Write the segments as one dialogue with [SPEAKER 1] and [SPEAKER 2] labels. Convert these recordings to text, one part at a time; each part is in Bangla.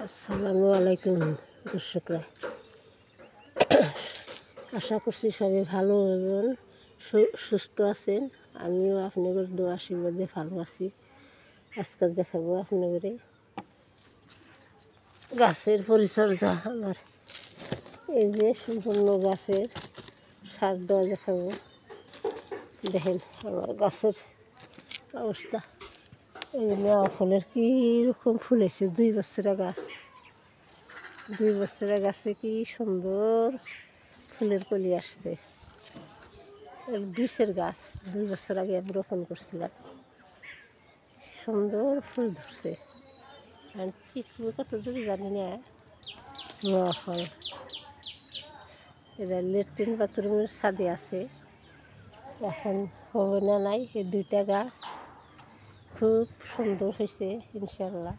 [SPEAKER 1] আসসালামু আলাইকুম দর্শকরা, আশা করছি সবাই ভালো এবং সুস্থ আছেন। আমিও আপনাদের দোয়া আশীর্বাদে ভালো আছি। আজকে দেখাবো আপনাদের গাছের পরিচর্যা। আমার এই যে সম্পূর্ণ গাছের সার দেওয়া দেখাবো। দেখেন আমার গাছের অবস্থা। এই মেয়া ফলের কীরকম ফুল হয়েছে, 2 বছরের গাছ। 2 বছরের গাছে কি সুন্দর ফুলের কলি আসছে। বিষের গাছ 2 বছর আগে আমি রোপণ করছিলাম, সুন্দর ফুল ধরছে। আর টিকবে কত দূর জানি না। মেয়া ফল এটা লেট্রিন বাথরুমের ছাদে আছে, এখন হবে না নাই। এই 2টা গাছ খুব সুন্দর হয়েছে ইনশাল্লাহ।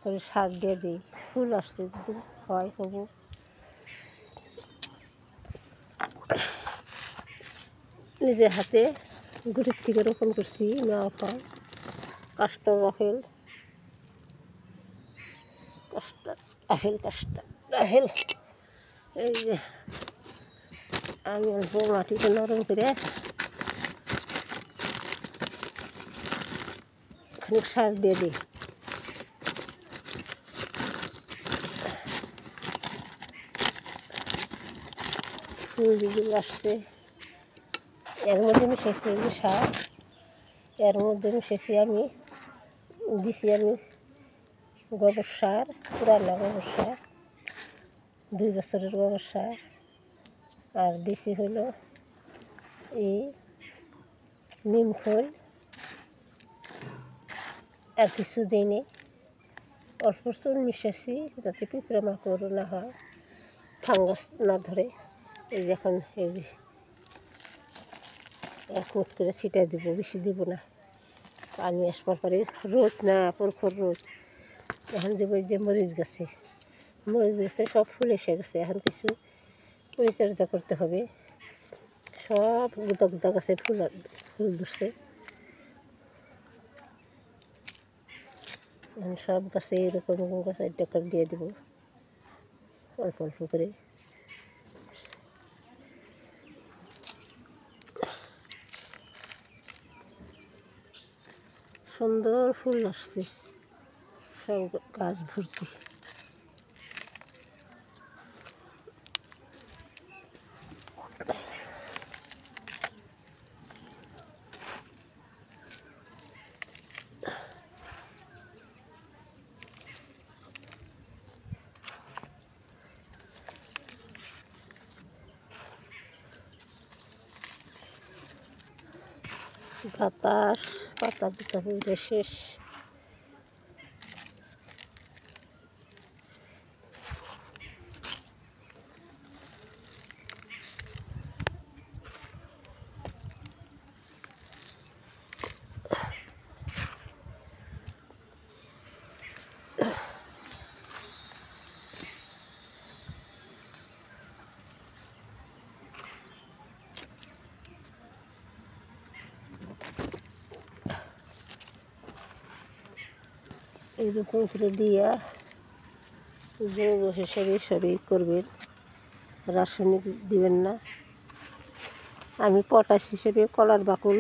[SPEAKER 1] করে সার দিয়ে দিই, ফুল আসছে, যদি হয় হবো। নিজের হাতে গুটির থেকে রোপণ করছি মেয়া ফল, কাস্টার আপেল, আপেল। এই যে আমি অল্প মাটিতে নরম করে খানিক সার দিয়ে দিই। ফুল যেগুলো আসছে এর মধ্যে মিশেছি এই যে সার, এর মধ্যে মিশেছি আমি গোবর সার, পুরানো গোবর সার, 2 বছরের গোবর সার। আর দিছি হলো এই নিম খোল, আর কিছু দিইনি, অল্প চুন মিশাছি যাতে পিঁপড়া মাকড় না হয়, ফাঙ্গাস না ধরে। এই যে এখন এই 1 মুঠ করে ছিটাই দিব, বেশি দিব না। পানি আসবার পরে রোদ না, প্রখর রোদ। এখন দেবো এই যে মরিচ গাছে সব ফুল এসে গেছে। এখন কিছু পরিচর্যা করতে হবে। সব গুদা গাছে ফুল ধরছে। এখন সব গাছে এরকম গাছ 1টা করে দিয়ে দেবো অল্প অল্প করে। সুন্দর ফুল আসছে, সব গাছ ভর্তি। বাতাস, পাতা দিতে হবে শেষ। এইরকম করে দিয়া জৈব হিসেবে সবই করবেন, রাসায়নিক দিবেন না। আমি পটাশ হিসেবে কলার বাকল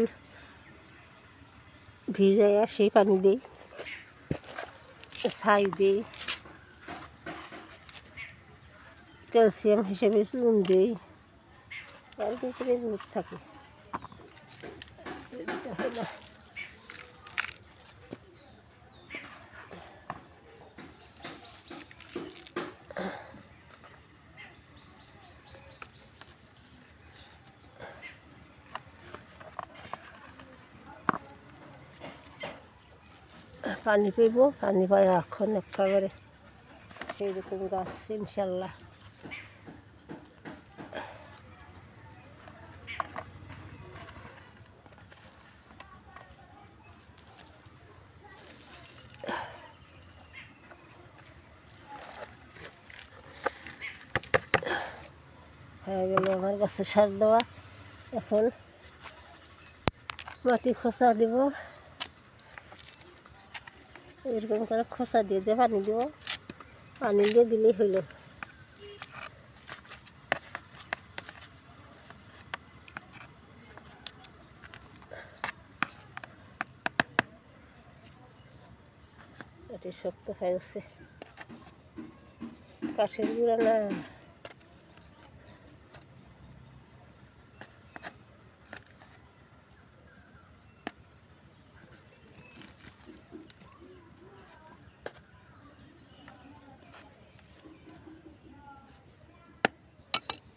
[SPEAKER 1] ভিজাইয়া সেই পানি দিই, ছাই দিই। ক্যালসিয়াম হিসেবে চুন দিই, আর ভিতরে রোদ থাকে। পানি পেব, পানি পাই এখন একেবারে সেই রকম গাছ ইনশাল্লাহ। হয়ে গেল আমার গাছে সার দেওয়া। এখন মাটি খোসা দিব, এরকম করে খোসা দিয়ে পানি দেবো। পানি দিয়ে দিলেই হইল। এটি শক্ত হয়ে গেছে, কাঠের গুঁড়া না।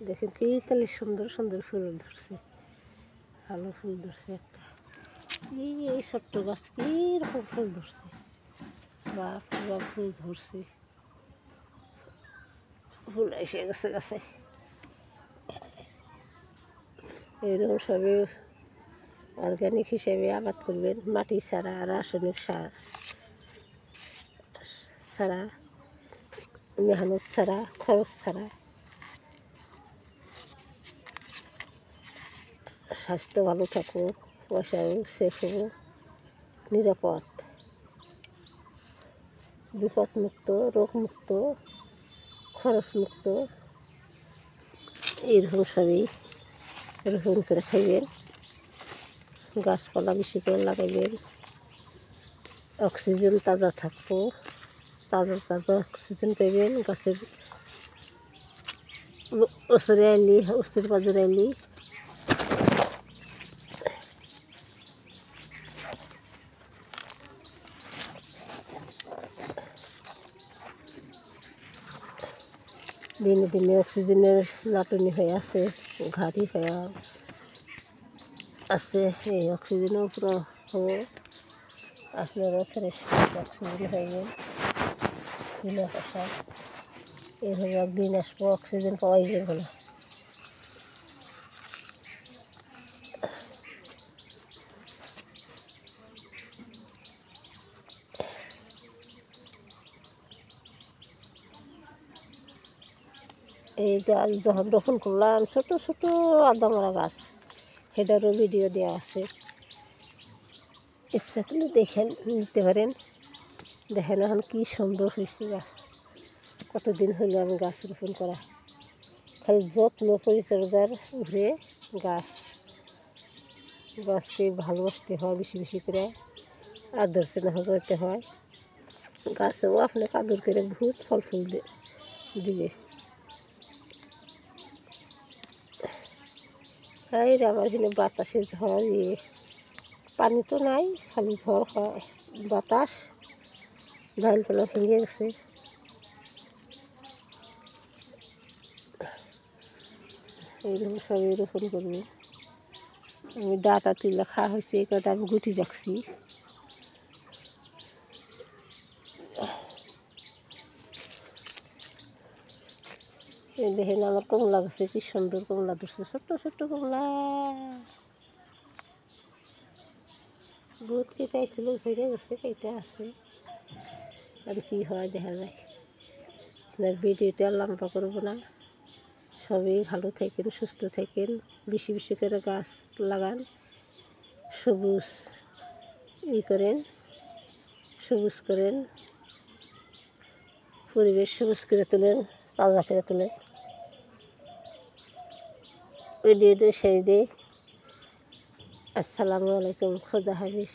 [SPEAKER 1] দেখেন কি তাহলে সুন্দর সুন্দর ফুল ধরছে, ভালো ফুল ধরছে একটা। এই ছোট্ট গাছ কীরকম ফুল ধরছে, বা ফুল ধরছে, ফুল এসে গেছে গাছে। এরকম সবই অর্গানিক হিসেবে আবাদ করবেন, মাটি ছাড়া, রাসায়নিক সার ছাড়া, মেহনত ছাড়া, খরচ ছাড়া। স্বাস্থ্য ভালো থাকুক, পয়সাও সেফ হবো, নিরাপদ, বিপদমুক্ত, রোগমুক্ত, খরচমুক্ত। এইরকম সবই এরকম করে খাইবেন, গাছপালা বেশি করে লাগাইবেন। অক্সিজেন তাজা থাকবো, তাজা তাজা অক্সিজেন পাইবেন। গাছের ওসরে আইলি, ওসের পাজরে আইলি দিনে দিনে অক্সিজেনের নাটনি হয়ে আছে, ঘাটতি হয়ে আছে। এই অক্সিজেনের উপর হবো, আপনারা ফ্রেশ অক্সিজেন পাইবেন বিনা পয়সা। এইভাবে একদিন আসবো, অক্সিজেন পাওয়াই যাবে না। এই গাছ যখন রোপণ করলাম, ছোটো ছোটো আদামরা গাছ, সেটারও ভিডিও দেওয়া আছে, ইচ্ছা করলে দেখে নিতে পারেন। দেখেন এখন কী সুন্দর হয়েছে গাছ। কতদিন হলো আমি গাছ রোপণ করা, খালি যত্ন পরিচর্যার উপরে গাছকে ভালোবাসতে হয়, বেশি বেশি করে আদর স্নেহ করতে হয়। গাছেও আপনাকে আদর করে বহুত ফল ফুল দিবে। এই আমার এখানে বাতাসে ঝড়, পানি তো নাই, খালি ঝড় হয়, বাতাস, ডালপালা ভেঙে গেছে। এইরকম সবই রোপণ করবে। আমি ডাটা তুলে খাওয়া হয়েছে, এই কটা আমি গুটি রাখছি। এই দেখেন আমার কমলা গাছে কি সুন্দর কমলা ধরছে, ছোট্ট ছোট্ট কমলা। বহুত কেটে আসছিল, ঝরে গেছে, কেটে আছে, আর কি হয় দেখা যায়। আপনার ভিডিওটা লম্বা করবো না, সবই ভালো থাকেন, সুস্থ থাকেন, বেশি বেশি করে গাছ লাগান, সবুজ করেন, সবুজ করেন, পরিবেশ সবুজ করে তোলেন, তাজা করে তোলেন। ভিডিওটা সেই দিই। আসসালামু আলাইকুম, খোদা হাফিজ।